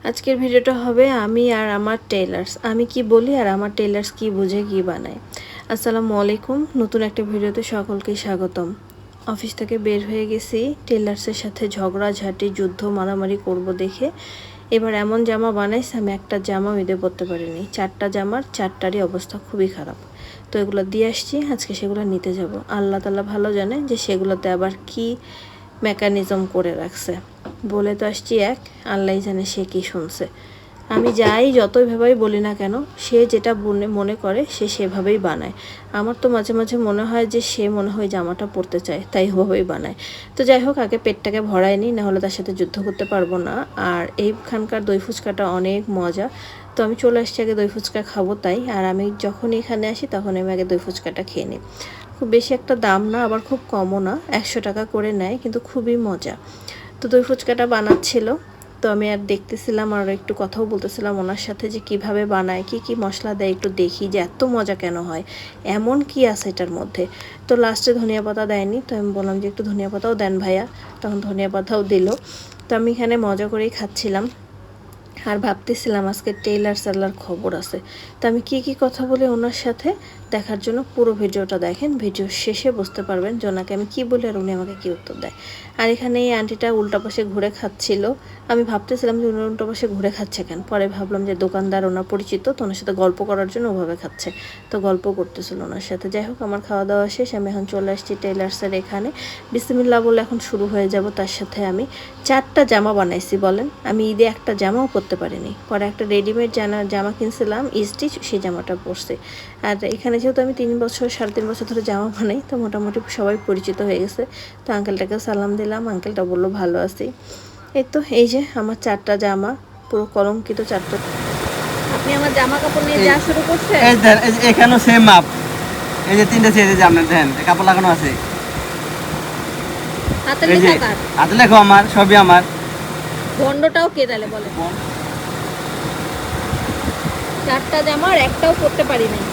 আজকের ভিডিওটা হবে আমি আর আমার টেলার্স। আমি কি বলি আর আমার টেলার্স কি বুঝে কি বানায়। আসসালামু আলাইকুম, নতুন একটা ভিডিওতে সকলকে স্বাগতম। অফিস থেকে বের হয়ে গেছি টেলার্সের সাথে ঝগড়াঝাটি যুদ্ধ মারামারি করব দেখে। এবার এমন জামা বানাইছে আমি একটা জামা ঈদে পরতে পারিনি। 4টা জামার 4টারই অবস্থা খুবই খারাপ। তো এগুলো দিয়ে আসছি, আজকে সেগুলো নিতে যাব। আল্লাহ তাআলা ভালো জানে যে সেগুলোতে আবার কি মেকানিজম করে রাখছে। বলে তো আসছি এক, আল্লাহই জানে সে কি শুনছে। আমি যাই যতই ভাবেই বলি না কেন, সে যেটা মনে করে সে সেভাবেই বানায়। আমার তো মাঝে মাঝে মনে হয় যে সে মনে হয় জামাটা পরতে চায়, তাই ওভাবেই বানায়। তো যাই হোক, আগে পেটটাকে ভরায় নিই, নাহলে তার সাথে যুদ্ধ করতে পারবো না। আর এইখানকার দই ফুচকাটা অনেক মজা। তো আমি চলে আসছি আগে দই ফুচকা খাবো তাই। আর আমি যখন এখানে আসি তখন আমি আগে দই ফুচকাটা খেয়ে নিই। খুব বেশি একটা দাম না, আবার খুব কমও না, 100 টাকা করে নেয়, কিন্তু খুবই মজা। তো দই ফুচকাটা বানাচ্ছিল, তো আমি আর দেখতেছিলাম আর একটু কথাও বলতেছিলাম ওনার সাথে যে কিভাবে বানায়, কি কি মশলা দেয় একটু দেখি যে এত মজা কেন হয়, এমন কি আছে এটার মধ্যে। তো লাস্টে ধনিয়া পাতা দেয়নি, তো আমি বললাম যে একটু ধনিয়া পাতাও দেন ভাইয়া, তখন ধনিয়া পাতাও দিল। তো আমি এখানে মজা করেই খাচ্ছিলাম আর ভাবতেছিলাম আজকে টেইলার সাল্লার খবর আছে। তো আমি কি কি কথা বলি ওনার সাথে, দেখার জন্য পুরো ভিডিওটা দেখেন। ভিডিও শেষে বুঝতে পারবেন যে ওনাকে আমি কী বলি আর উনি আমাকে কী উত্তর দেয়। আর এখানে এই আন্টিটা উল্টা পাশে ঘুরে খাচ্ছিল। আমি ভাবতেছিলাম যে উনি উল্টা পাশে ঘুরে খাচ্ছে কেন, পরে ভাবলাম যে দোকানদার ওনার পরিচিত, তো ওনার সাথে গল্প করার জন্য ওভাবে খাচ্ছে। তো গল্প করতেছিল ওনার সাথে। যাই হোক, আমার খাওয়া দাওয়া শেষ, আমি এখন চলে আসছি টেইলার্সের এখানে। বিসমিল্লাহ বলে এখন শুরু হয়ে যাব। তার সাথে আমি 4টা জামা বানাইছি। বলেন, আমি ঈদে একটা জামাও পরতে পারিনি। পরে একটা রেডিমেড জামা কিনছিলাম স্টিচ, সেই জামাটা পরছে। আর এখানে যেহেতু আমি 3.5 বছর ধরে জামা বানাই, তো মোটামুটি সবাই পরিচিত হয়ে গেছে। তো আঙ্কেলটাকে সালাম দিলাম, আঙ্কেলটা বললো ভালো আছি। এই তো এই যে আমার 4টা জামা, পুরো কলঙ্কিত 4টা। আপনি আমার জামা কাপড় নিয়ে যা শুরু করছেন। এই দেন, এখানেও সেম মাপ। এই যে 3টা সাইজে যে আপনার দেন কাপড় লাগানো আছে। হাতে এই যে লেখা কার? হাতে লেখো আমার, সবই আমার। বন্ডটাও কে তাহলে বলে? 4টা জামার একটাও পরতে পারি নাই।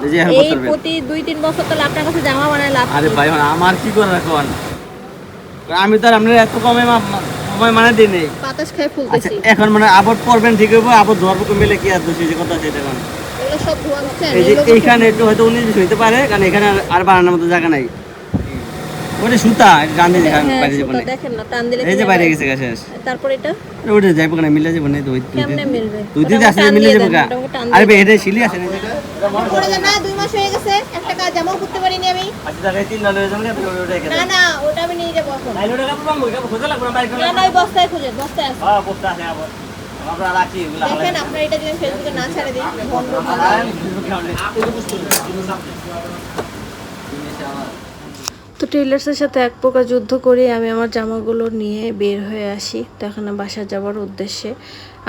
এই যে এখন এই করতে পারবেন। প্রতি 2-3 বছর তাহলে আপনার কাছে জামা বানায় লাভ আরে কি? ভাই আমার কি করে রাখুন, আমি তো আর আপনার এত কমে মানে দিই নেই। বাতাস খায় আচ্ছা, ফুলতেছি। এখন মানে আবার পরবেন ঠিক হইব, আবার ধরবো কমিলে কি আর দোষী যে কথা আছে এটা। এখন এগুলো সব ধোয়া হচ্ছে। এই যে এইখানে একটু হয়তো 19 হইতে পারে, কারণ এখানে আর বানানোর মতো জায়গা নাই। ওটা সুতা টান দিয়ে বাইরে যাবো না। দেখেন না, টান দিলে এই যে বাইরে গেছে শেষ। তারপর এটা ওটা যাইবো না, মিলে যাবো না। কেমনে মিলবে? তুই দিদি আসলে টান মিলে দিয়ে যাবো দেন, গা। ওটাকে টান আরে দিয়ে ভাই এটা সিলি আছে না। পড়ে যান না, 2 মাস হয়ে গেছে, একটা কাজ জামাও করতে পারিনি আমি। আচ্ছা তাহলে 3 ডলার যাবে না, ওটা এখানে না না, ওটা আমি নিয়ে যাবো এখন। লাইন ওটা কাপড় পাবো, কাপড় খোঁজা লাগবে না বাইরে না না, ওই বস্তায় খুঁজে, বস্তায় আছে। হ্যাঁ বস্তা আছে আবার আমরা রাখি এগুলা। দেখেন আপনার এটা যদি ফেসবুকে না ছাড়ে দিই, বন্ধ ভালো। তো টেইলার্সের সাথে এক প্রকার যুদ্ধ করে আমি আমার জামাগুলো নিয়ে বের হয়ে আসি। তো এখানে বাসা যাওয়ার উদ্দেশ্যে।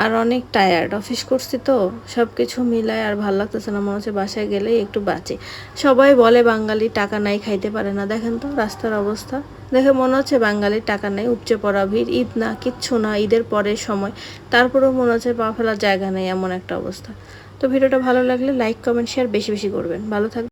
আর অনেক টায়ার্ড, অফিস করছি তো সব কিছু মিলায় আর ভাল লাগতেছে না, মনে হচ্ছে বাসায় গেলেই একটু বাঁচি। সবাই বলে বাঙালি টাকা নাই খাইতে পারে না, দেখেন তো রাস্তার অবস্থা দেখে মনে হচ্ছে বাঙালির টাকা নেই। উপচে পড়া ভিড়, ঈদ না কিচ্ছু না, ঈদের পরের সময়, তারপরেও মনে হচ্ছে পা ফেলার জায়গা নেই, এমন একটা অবস্থা। তো ভিডিওটা ভালো লাগলে লাইক কমেন্ট শেয়ার বেশি বেশি করবেন। ভালো থাকবেন।